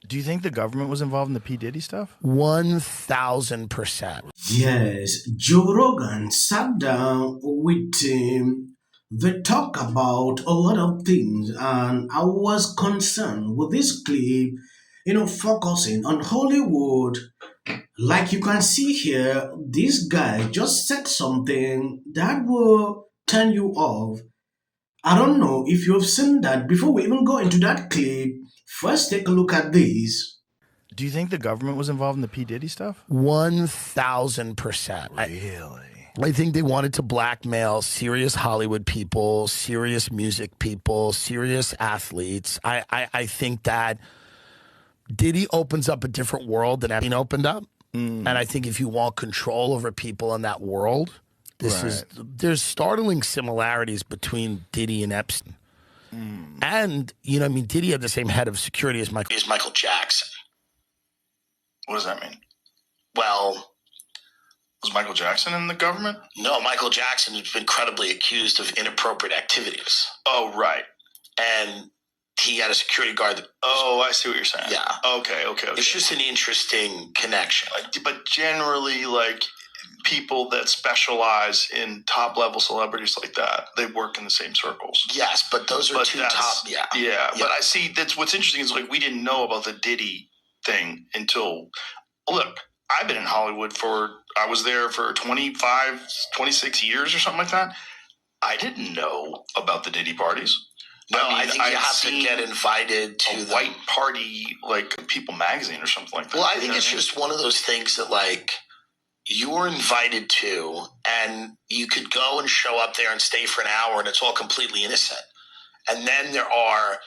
Do you think the government was involved in the P. Diddy stuff? 1,000%. Yes, Joe Rogan sat down with him. They talk about a lot of things, and I was concerned with this clip, focusing on Hollywood. Like you can see here, this guy just said something that will turn you off. I don't know if you've seen that. Before we even go into that clip, first take a look at this. Do you think the government was involved in the P. Diddy stuff? 1,000%. Really? I think they wanted to blackmail serious Hollywood people, serious music people, serious athletes. I think that Diddy opens up a different world than Epstein opened up. And I think if you want control over people in that world, there's startling similarities between Diddy and Epstein. And, Diddy had the same head of security as Michael Jackson. What does that mean? Well, was Michael Jackson in the government? No, Michael Jackson has been credibly accused of inappropriate activities. Oh, right. And he had a security guard that... Oh, I see what you're saying. Yeah. Okay. It's just an interesting connection. But generally, people that specialize in top-level celebrities like that, they work in the same circles. Yes, but those are top... Yeah, but I see that's what's interesting is, we didn't know about the Diddy thing until... Look, I've been in Hollywood I was there for 25, 26 years or something like that. I didn't know about the Diddy parties. No, I think you have to get invited to a white party, like People Magazine or something like that. Well, I think it's just one of those things that, you're invited to, and you could go and show up there and stay for an hour, and it's all completely innocent. And then there are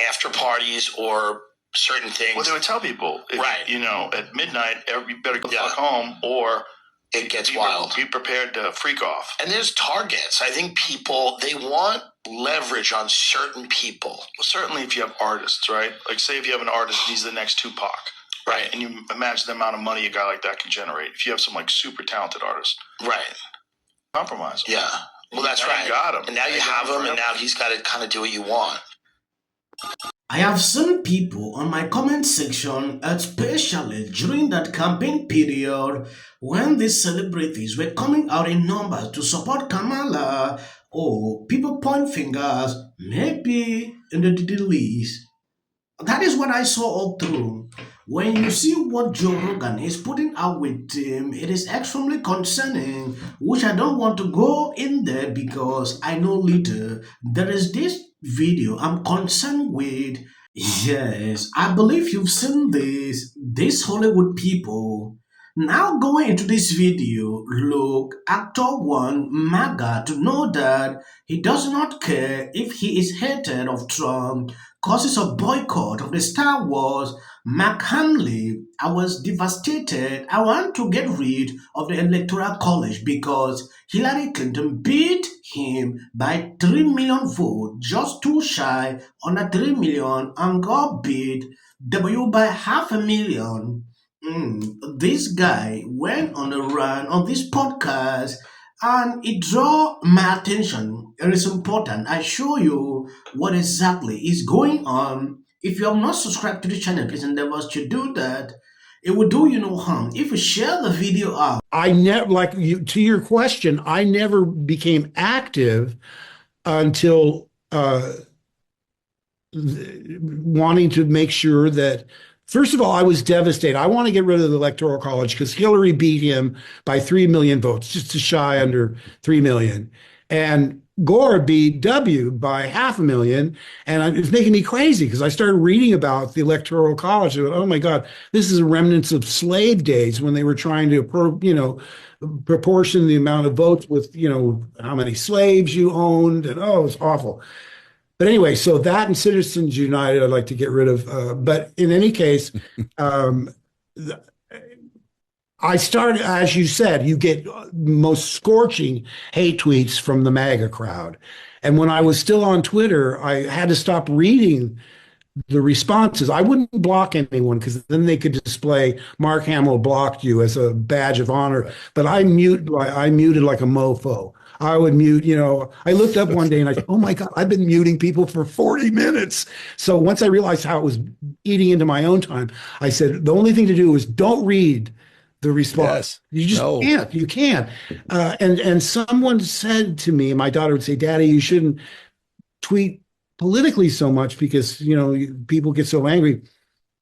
after parties or certain things. Well, they would tell people, at midnight, you better go fuck home, or it gets wild. Be prepared to freak off. And there's targets. I think people, they want leverage on certain people. Well, certainly if you have artists, right? Say if you have an artist, he's the next Tupac. Right. And you imagine the amount of money a guy like that can generate. If you have some super talented artist. Right. Compromise him. Yeah. Well, that's right. You got him. And now you have him, and now he's got to kind of do what you want. I have seen people on my comment section, especially during that campaign period when these celebrities were coming out in numbers to support Kamala, or people point fingers, maybe in the Diddy list. That is what I saw all through. When you see what Joe Rogan is putting out with him, it is extremely concerning, which I don't want to go in there because I know later there is this video I'm concerned with. Yes, I believe you've seen this. These Hollywood people. Now going into this video, look, actor one, MAGA, to know that he does not care if he is hated of Trump, causes a boycott of the Star Wars. Hamill, I was devastated. I want to get rid of the electoral college because Hillary Clinton beat him by 3 million votes, just too shy under 3 million, and got beat W by 500,000. This guy went on a run on this podcast and it drew my attention. It is important. I show you what exactly is going on. If you have not subscribed to the channel, please endeavor to do that. It will do you no harm if you share the video out. I never, to your question, I never became active until wanting to make sure that, first of all, I was devastated. I want to get rid of the Electoral College because Hillary beat him by 3 million votes, just a shy under 3 million. And Gore beat W by 500,000. And it was making me crazy because I started reading about the Electoral College. And, oh, my God, this is remnants of slave days when they were trying to, proportion the amount of votes with, how many slaves you owned. And, oh, it was awful. But anyway, so that and Citizens United, I'd like to get rid of. But in any case, I started, as you said, you get most scorching hate tweets from the MAGA crowd. And when I was still on Twitter, I had to stop reading the responses. I wouldn't block anyone because then they could display Mark Hamill blocked you as a badge of honor. But I muted like a mofo. I would mute, I looked up one day and I said, oh my God, I've been muting people for 40 minutes. So once I realized how it was eating into my own time, I said, the only thing to do is don't read the response. Yes. You just No. can't. You can't. And someone said to me, my daughter would say, Daddy, you shouldn't tweet politically so much because, people get so angry.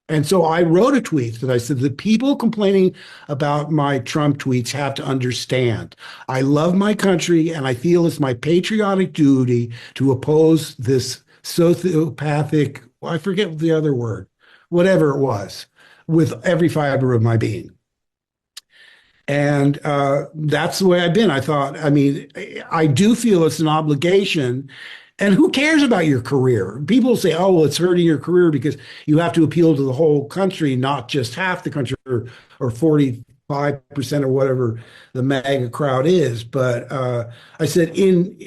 And so I wrote a tweet that I said, the people complaining about my Trump tweets have to understand. I love my country and I feel it's my patriotic duty to oppose this sociopathic, I forget the other word, whatever it was, with every fiber of my being. And that's the way I've been. I do feel it's an obligation. And who cares about your career? People say, oh, well, it's hurting your career because you have to appeal to the whole country, not just half the country or 45% or whatever the MAGA crowd is. But I said, in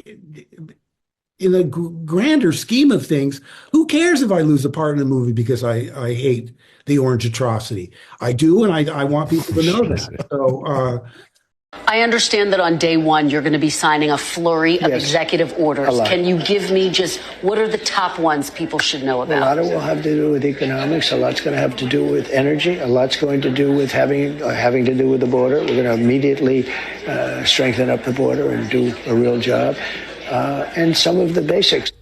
the grander scheme of things, who cares if I lose a part in a movie because I hate the orange atrocity? I do, and I want people to know that. So I understand that on day one, you're going to be signing a flurry of executive orders. Can you give me just what are the top ones people should know about? A lot of it will have to do with economics. A lot's going to have to do with energy. A lot's going to do with having to do with the border. We're going to immediately strengthen up the border and do a real job. And some of the basics.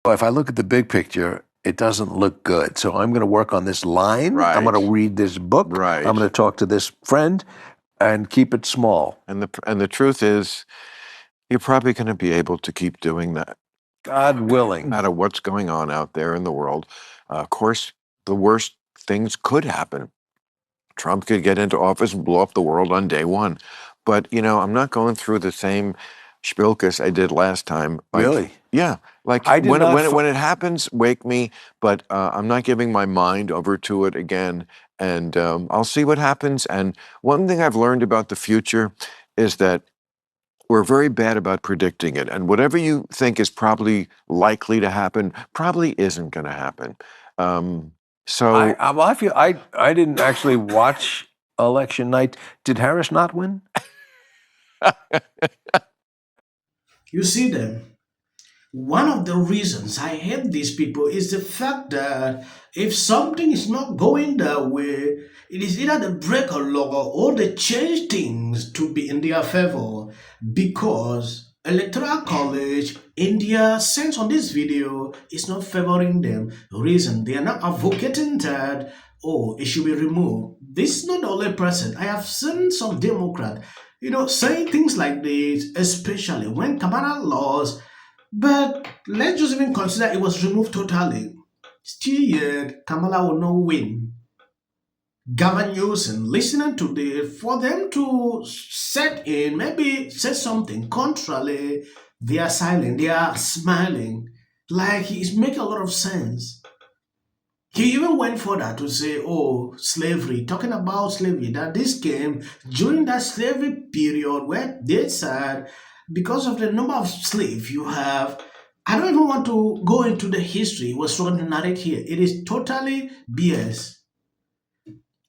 If I look at the big picture, it doesn't look good. So I'm going to work on this line. Right. I'm going to read this book. Right. I'm going to talk to this friend and keep it small. And the truth is, you're probably going to be able to keep doing that. God willing. No matter what's going on out there in the world. Of course, the worst things could happen. Trump could get into office and blow up the world on day one. But, I'm not going through the same spilkus I did last time. Really? Yeah. Like when it happens, wake me, but I'm not giving my mind over to it again. And I'll see what happens. And one thing I've learned about the future is that we're very bad about predicting it. And whatever you think is probably likely to happen probably isn't going to happen. I feel I didn't actually watch election night. Did Harris not win? You see them. One of the reasons I hate these people is the fact that if something is not going their way, it is either they break a law or they change things to be in their favor. Because Electoral College, India sense on this video is not favoring them. The reason they are not advocating that, it should be removed. This is not the only person. I have seen some Democrat, saying things like this, especially when Kamala lost. But let's just even consider it was removed totally. Still yet, Kamala will not win. Gavin Newsom, listening to this, for them to set in, maybe say something contrary, they are silent, they are smiling. Like it's making a lot of sense. He even went further to say, slavery, talking about slavery, that this came during that slavery period where they said, because of the number of slaves you have, I don't even want to go into the history we're trying to narrate here. It is totally BS.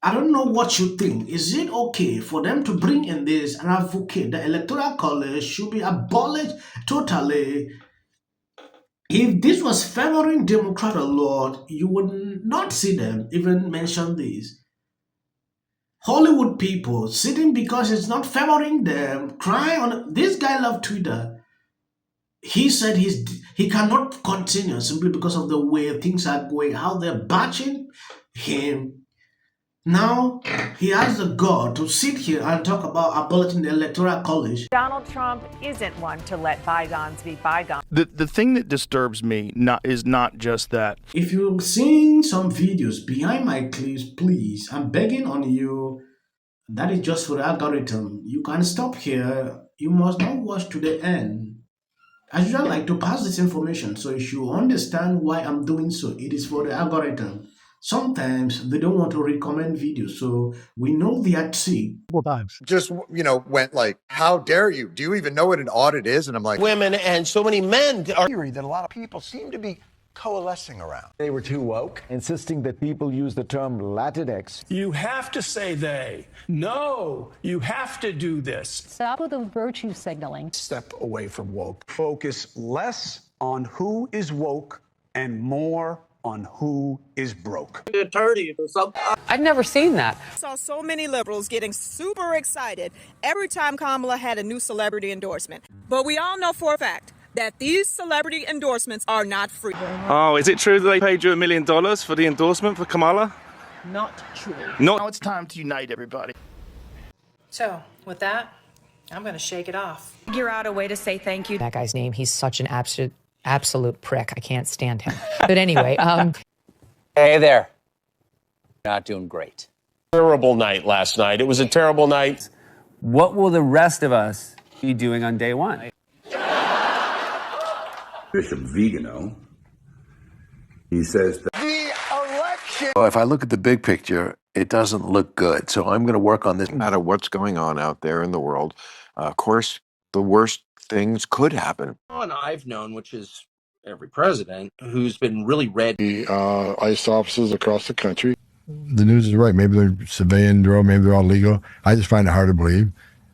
I don't know what you think. Is it okay for them to bring in this and advocate the Electoral College should be abolished totally? If this was favoring Democrat or Lord, you would not see them even mention this. Hollywood people sitting because it's not favoring them, crying on this guy loved Twitter. He said he cannot continue simply because of the way things are going, how they're batching him. Now he has the gall to sit here and talk about abolishing the Electoral College. Donald Trump isn't one to let bygones be bygones. The thing that disturbs me is not just that. If you're seeing some videos behind my clips, please, I'm begging on you. That is just for the algorithm. You can stop here. You must not watch to the end. I usually like to pass this information so you should understand why I'm doing so. It is for the algorithm. Sometimes they don't want to recommend videos, so we know they are trick. Just, went like, how dare you? Do you even know what an audit is? And I'm like, Women and so many men are theory that a lot of people seem to be coalescing around. They were too woke, insisting that people use the term Latinx. You have to say they. No, you have to do this. Stop with the virtue signaling. Step away from woke. Focus less on who is woke and more on who is broke. I've never seen that. I saw so many liberals getting super excited every time Kamala had a new celebrity endorsement. But we all know for a fact that these celebrity endorsements are not free. Oh, is it true that they paid you $1 million for the endorsement for Kamala? Not true. Now it's time to unite everybody. So, with that, I'm going to shake it off. Figure out a way to say thank you. That guy's name, he's such an absolute prick. I can't stand him. But anyway, Hey there. Not doing great. Terrible night last night. It was a terrible night. What will the rest of us be doing on day one? Bishop Vigano, he says that the election. Well, if I look at the big picture, it doesn't look good. So I'm going to work on this. No matter what's going on out there in the world, of course, the worst things could happen. One I've known, which is every president, who's been really red. The ICE officers across the country. The news is right. Maybe they're civilian drone, maybe they're all legal. I just find it hard to believe.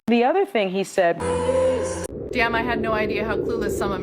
The other thing he said. Damn, I had no idea how clueless some Americans